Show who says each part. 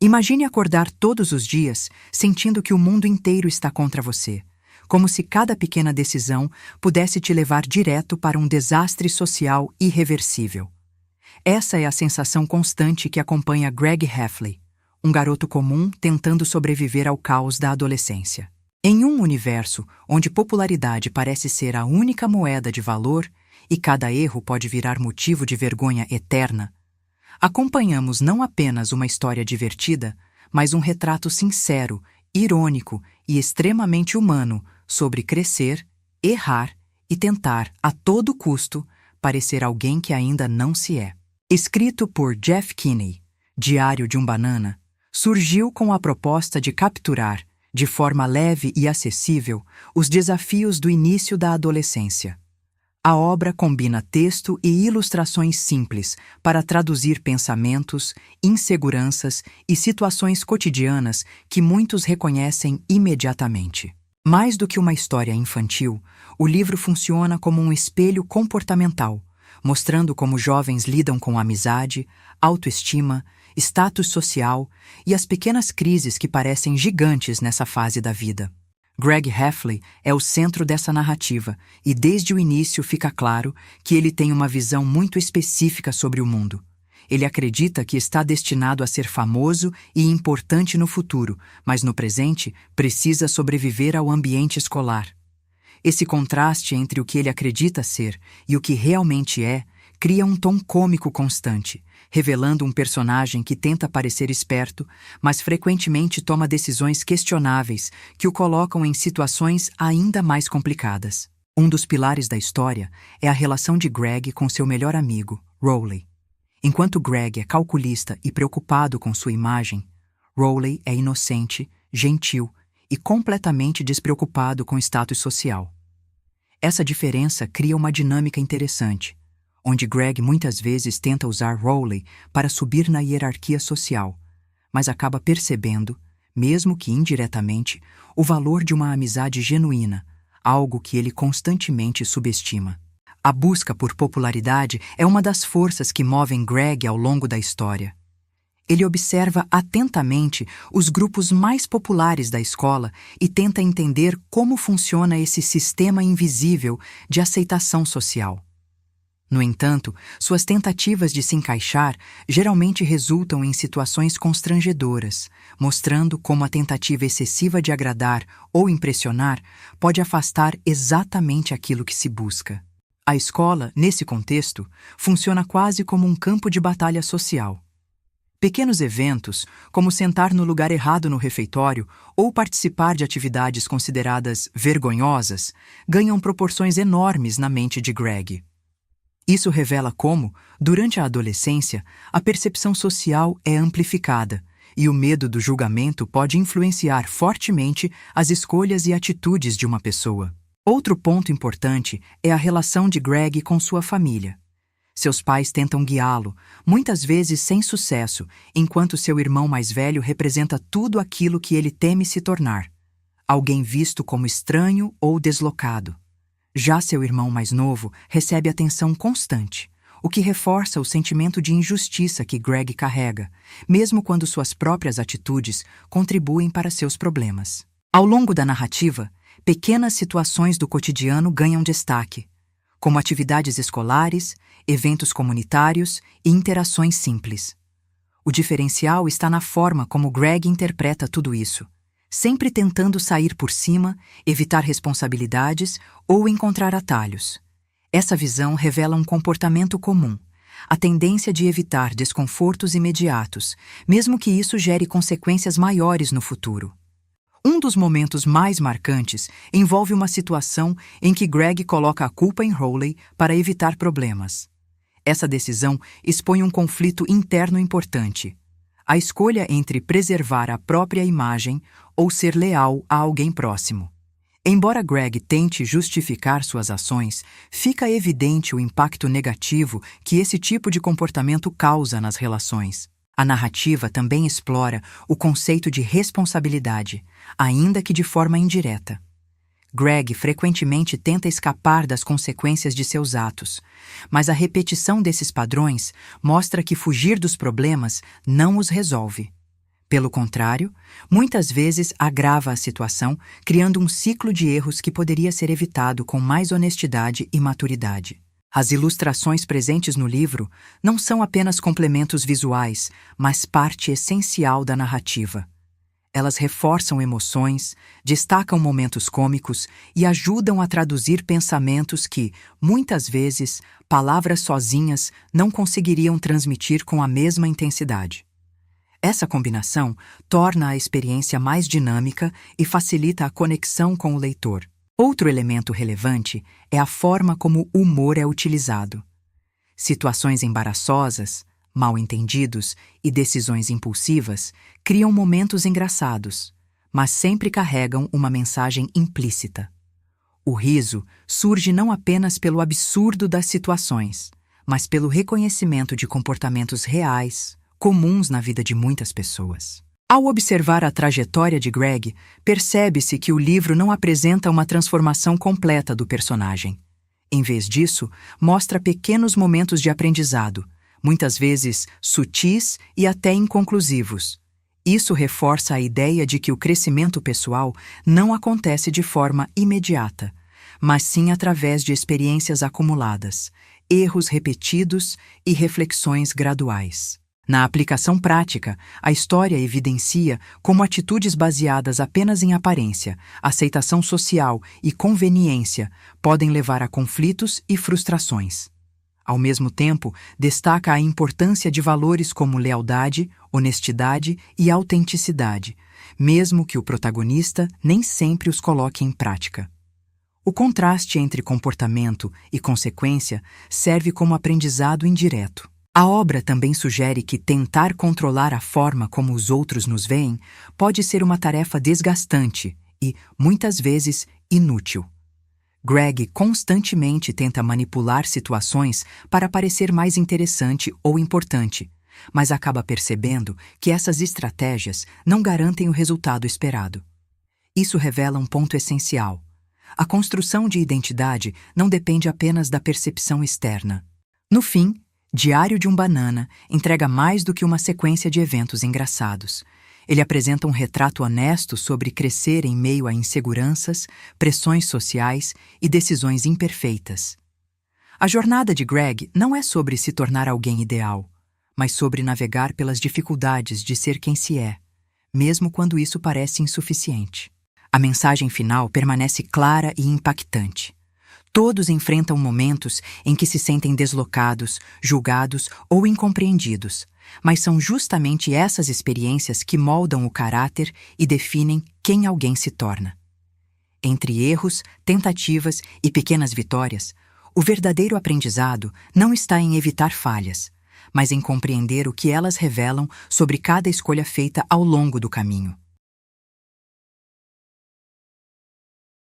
Speaker 1: Imagine acordar todos os dias sentindo que o mundo inteiro está contra você, como se cada pequena decisão pudesse te levar direto para um desastre social irreversível. Essa é a sensação constante que acompanha Greg Heffley, um garoto comum tentando sobreviver ao caos da adolescência. Em um universo onde popularidade parece ser a única moeda de valor e cada erro pode virar motivo de vergonha eterna, acompanhamos não apenas uma história divertida, mas um retrato sincero, irônico e extremamente humano sobre crescer, errar e tentar, a todo custo, parecer alguém que ainda não se é. Escrito por Jeff Kinney, Diário de um Banana, surgiu com a proposta de capturar, de forma leve e acessível, os desafios do início da adolescência. A obra combina texto e ilustrações simples para traduzir pensamentos, inseguranças e situações cotidianas que muitos reconhecem imediatamente. Mais do que uma história infantil, o livro funciona como um espelho comportamental, mostrando como jovens lidam com amizade, autoestima, status social e as pequenas crises que parecem gigantes nessa fase da vida. Greg Heffley é o centro dessa narrativa e desde o início fica claro que ele tem uma visão muito específica sobre o mundo. Ele acredita que está destinado a ser famoso e importante no futuro, mas no presente precisa sobreviver ao ambiente escolar. Esse contraste entre o que ele acredita ser e o que realmente é cria um tom cômico constante, revelando um personagem que tenta parecer esperto, mas frequentemente toma decisões questionáveis que o colocam em situações ainda mais complicadas. Um dos pilares da história é a relação de Greg com seu melhor amigo, Rowley. Enquanto Greg é calculista e preocupado com sua imagem, Rowley é inocente, gentil e completamente despreocupado com o status social. Essa diferença cria uma dinâmica interessante, onde Greg muitas vezes tenta usar Rowley para subir na hierarquia social, mas acaba percebendo, mesmo que indiretamente, o valor de uma amizade genuína, algo que ele constantemente subestima. A busca por popularidade é uma das forças que movem Greg ao longo da história. Ele observa atentamente os grupos mais populares da escola e tenta entender como funciona esse sistema invisível de aceitação social. No entanto, suas tentativas de se encaixar geralmente resultam em situações constrangedoras, mostrando como a tentativa excessiva de agradar ou impressionar pode afastar exatamente aquilo que se busca. A escola, nesse contexto, funciona quase como um campo de batalha social. Pequenos eventos, como sentar no lugar errado no refeitório ou participar de atividades consideradas vergonhosas, ganham proporções enormes na mente de Greg. Isso revela como, durante a adolescência, a percepção social é amplificada e o medo do julgamento pode influenciar fortemente as escolhas e atitudes de uma pessoa. Outro ponto importante é a relação de Greg com sua família. Seus pais tentam guiá-lo, muitas vezes sem sucesso, enquanto seu irmão mais velho representa tudo aquilo que ele teme se tornar: alguém visto como estranho ou deslocado. Já seu irmão mais novo recebe atenção constante, o que reforça o sentimento de injustiça que Greg carrega, mesmo quando suas próprias atitudes contribuem para seus problemas. Ao longo da narrativa, pequenas situações do cotidiano ganham destaque, como atividades escolares, eventos comunitários e interações simples. O diferencial está na forma como Greg interpreta tudo isso, sempre tentando sair por cima, evitar responsabilidades ou encontrar atalhos. Essa visão revela um comportamento comum, a tendência de evitar desconfortos imediatos, mesmo que isso gere consequências maiores no futuro. Um dos momentos mais marcantes envolve uma situação em que Greg coloca a culpa em Rowley para evitar problemas. Essa decisão expõe um conflito interno importante: a escolha entre preservar a própria imagem ou ser leal a alguém próximo. Embora Greg tente justificar suas ações, fica evidente o impacto negativo que esse tipo de comportamento causa nas relações. A narrativa também explora o conceito de responsabilidade, ainda que de forma indireta. Greg frequentemente tenta escapar das consequências de seus atos, mas a repetição desses padrões mostra que fugir dos problemas não os resolve. Pelo contrário, muitas vezes agrava a situação, criando um ciclo de erros que poderia ser evitado com mais honestidade e maturidade. As ilustrações presentes no livro não são apenas complementos visuais, mas parte essencial da narrativa. Elas reforçam emoções, destacam momentos cômicos e ajudam a traduzir pensamentos que, muitas vezes, palavras sozinhas não conseguiriam transmitir com a mesma intensidade. Essa combinação torna a experiência mais dinâmica e facilita a conexão com o leitor. Outro elemento relevante é a forma como o humor é utilizado. Situações embaraçosas, mal-entendidos e decisões impulsivas criam momentos engraçados, mas sempre carregam uma mensagem implícita. O riso surge não apenas pelo absurdo das situações, mas pelo reconhecimento de comportamentos reais, comuns na vida de muitas pessoas. Ao observar a trajetória de Greg, percebe-se que o livro não apresenta uma transformação completa do personagem. Em vez disso, mostra pequenos momentos de aprendizado, muitas vezes sutis e até inconclusivos. Isso reforça a ideia de que o crescimento pessoal não acontece de forma imediata, mas sim através de experiências acumuladas, erros repetidos e reflexões graduais. Na aplicação prática, a história evidencia como atitudes baseadas apenas em aparência, aceitação social e conveniência podem levar a conflitos e frustrações. Ao mesmo tempo, destaca a importância de valores como lealdade, honestidade e autenticidade, mesmo que o protagonista nem sempre os coloque em prática. O contraste entre comportamento e consequência serve como aprendizado indireto. A obra também sugere que tentar controlar a forma como os outros nos veem pode ser uma tarefa desgastante e, muitas vezes, inútil. Greg constantemente tenta manipular situações para parecer mais interessante ou importante, mas acaba percebendo que essas estratégias não garantem o resultado esperado. Isso revela um ponto essencial. A construção de identidade não depende apenas da percepção externa. No fim, Diário de um Banana entrega mais do que uma sequência de eventos engraçados. Ele apresenta um retrato honesto sobre crescer em meio a inseguranças, pressões sociais e decisões imperfeitas. A jornada de Greg não é sobre se tornar alguém ideal, mas sobre navegar pelas dificuldades de ser quem se é, mesmo quando isso parece insuficiente. A mensagem final permanece clara e impactante. Todos enfrentam momentos em que se sentem deslocados, julgados ou incompreendidos, mas são justamente essas experiências que moldam o caráter e definem quem alguém se torna. Entre erros, tentativas e pequenas vitórias, o verdadeiro aprendizado não está em evitar falhas, mas em compreender o que elas revelam sobre cada escolha feita ao longo do caminho.